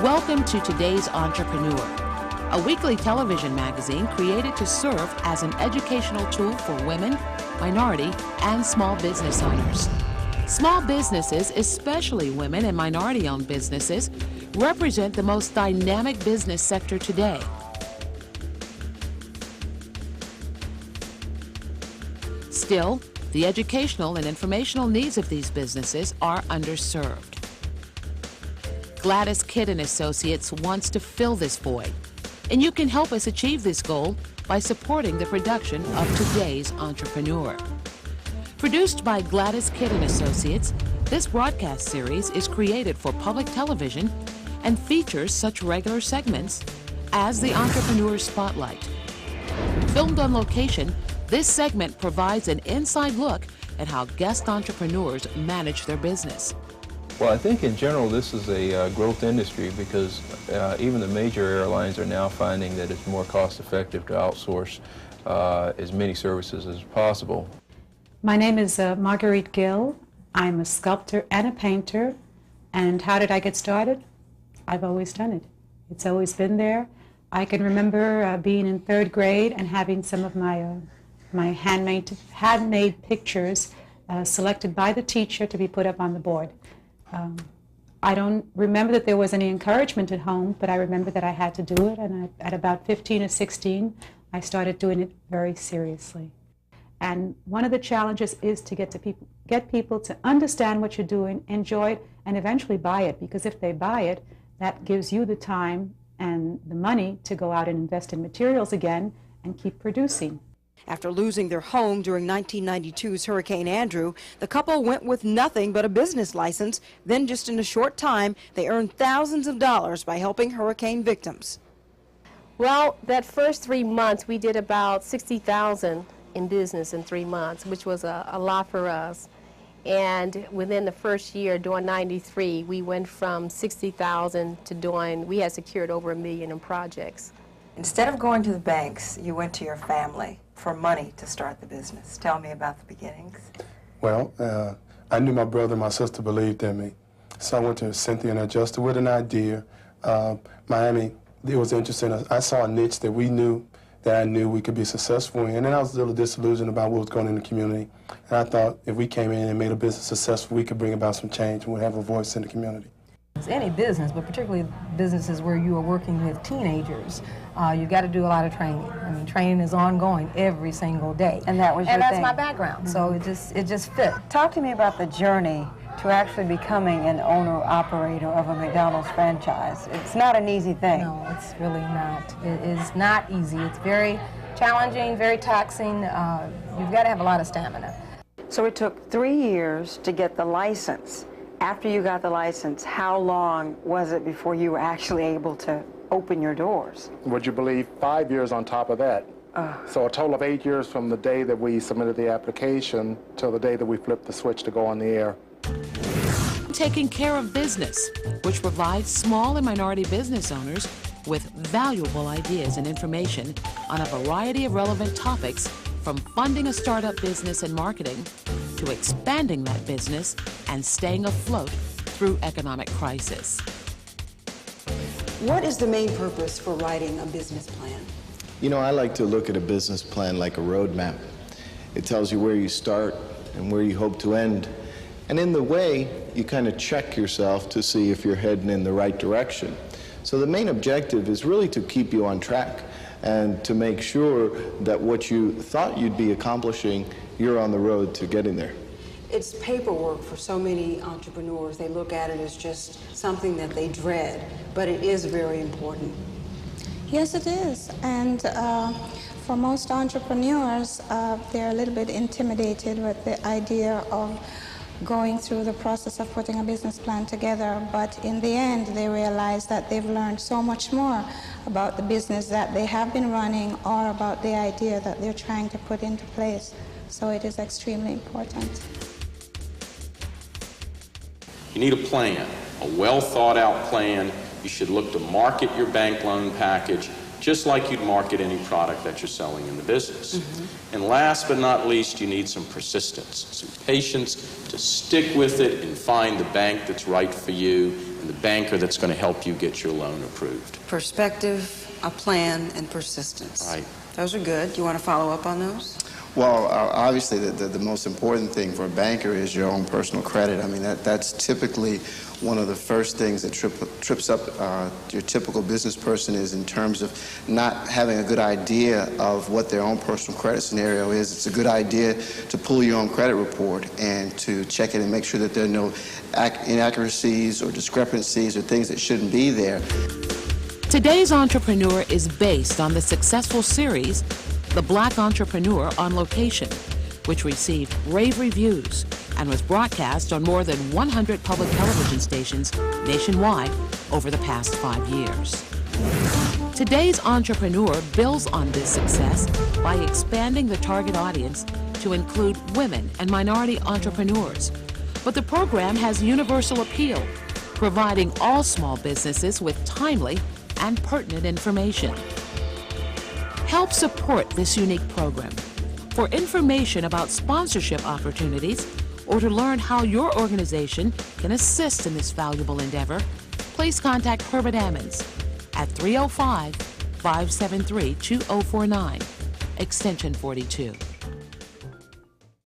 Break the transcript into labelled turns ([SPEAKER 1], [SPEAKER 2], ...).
[SPEAKER 1] Welcome to Today's Entrepreneur, a weekly television magazine created to serve as an educational tool for women, minority, and small business owners. Small businesses, especially women and minority-owned businesses, represent the most dynamic business sector today. Still, the educational and informational needs of these businesses are underserved. Gladys Kidd and Associates wants to fill this void, and you can help us achieve this goal by supporting the production of Today's Entrepreneur. Produced by Gladys Kidd and Associates, this broadcast series is created for public television and features such regular segments as the Entrepreneur Spotlight. Filmed on location, this segment provides an inside look at how guest entrepreneurs manage their business.
[SPEAKER 2] Well, I think in general this is a growth industry because even the major airlines are now finding that it's more cost effective to outsource as many services as possible.
[SPEAKER 3] My name is Marguerite Gill. I'm a sculptor and a painter. And how did I get started? I've always done it. It's always been there. I can remember being in 3rd grade and having some of my handmade pictures selected by the teacher to be put up on the board. I don't remember that there was any encouragement at home, but I remember that I had to do it, and at about 15 or 16, I started doing it very seriously. And one of the challenges is to get people to understand what you're doing, enjoy it, and eventually buy it, because if they buy it, that gives you the time and the money to go out and invest in materials again and keep producing.
[SPEAKER 4] After losing their home during 1992's Hurricane Andrew, the couple went with nothing but a business license. Then just in a short time, they earned thousands of dollars by helping hurricane victims.
[SPEAKER 5] Well, that first 3 months, we did about $60,000 in business in 3 months, which was a lot for us. And within the first year, during 93, we went from $60,000 to we had secured over $1 million in projects.
[SPEAKER 6] Instead of going to the banks, you went to your family for money to start the business. Tell me about the beginnings.
[SPEAKER 7] Well, I knew my brother and my sister believed in me. So I went to Cynthia and Adjuster with an idea. Miami, it was interesting. I saw a niche that I knew we could be successful in. And then I was a little disillusioned about what was going on in the community. And I thought if we came in and made a business successful, we could bring about some change and we'd have a voice in the community.
[SPEAKER 8] It's any business, but particularly businesses where you are working with teenagers, you've got to do a lot of training. I mean, training is ongoing every single day.
[SPEAKER 6] And that was your
[SPEAKER 8] that's
[SPEAKER 6] thing.
[SPEAKER 8] my background, so it just fit.
[SPEAKER 6] Talk to me about the journey to actually becoming an owner-operator of a McDonald's franchise. It's not an easy thing.
[SPEAKER 8] No, it's really not. It is not easy. It's very challenging, very taxing. You've got to have a lot of stamina.
[SPEAKER 6] So it took 3 years to get the license. After you got the license, how long was it before you were actually able to open your doors?
[SPEAKER 9] Would you believe 5 years on top of that? So a total of 8 years from the day that we submitted the application till the day that we flipped the switch to go on the air.
[SPEAKER 1] Taking care of business, which provides small and minority business owners with valuable ideas and information on a variety of relevant topics, from funding a startup business and marketing to expanding that business and staying afloat through economic crisis.
[SPEAKER 4] What is the main purpose for writing a business plan?
[SPEAKER 10] You know, I like to look at a business plan like a roadmap. It tells you where you start and where you hope to end. And in the way, you kind of check yourself to see if you're heading in the right direction. So the main objective is really to keep you on track and to make sure that what you thought you'd be accomplishing, you're on the road to getting there.
[SPEAKER 4] It's paperwork for so many entrepreneurs. They look at it as just something that they dread, but it is very important.
[SPEAKER 11] Yes, it is. And for most entrepreneurs, they're a little bit intimidated with the idea of going through the process of putting a business plan together, but in the end they realize that they've learned so much more about the business that they have been running or about the idea that they're trying to put into place. So it is extremely important.
[SPEAKER 12] You need a plan, a well thought out plan. You should look to market your bank loan package just like you'd market any product that you're selling in the business. And last but not least, you need some persistence, some patience to stick with it and find the bank that's right for you and the banker that's going to help you get your loan approved.
[SPEAKER 4] Perspective, a plan, and persistence.
[SPEAKER 12] Right.
[SPEAKER 4] Those are good. You want to follow up on those?
[SPEAKER 13] Well, obviously, the most important thing for a banker is your own personal credit. I mean, that's typically one of the first things that trips up your typical business person is in terms of not having a good idea of what their own personal credit scenario is. It's a good idea to pull your own credit report and to check it and make sure that there are no inaccuracies or discrepancies or things that shouldn't be there.
[SPEAKER 1] Today's Entrepreneur is based on the successful series, The Black Entrepreneur on Location, which received rave reviews and was broadcast on more than 100 public television stations nationwide over the past 5 years. Today's Entrepreneur builds on this success by expanding the target audience to include women and minority entrepreneurs. But the program has universal appeal, providing all small businesses with timely and pertinent information. Help support this unique program. For information about sponsorship opportunities or to learn how your organization can assist in this valuable endeavor, please contact Herb Ammons at 305-573-2049, extension 42.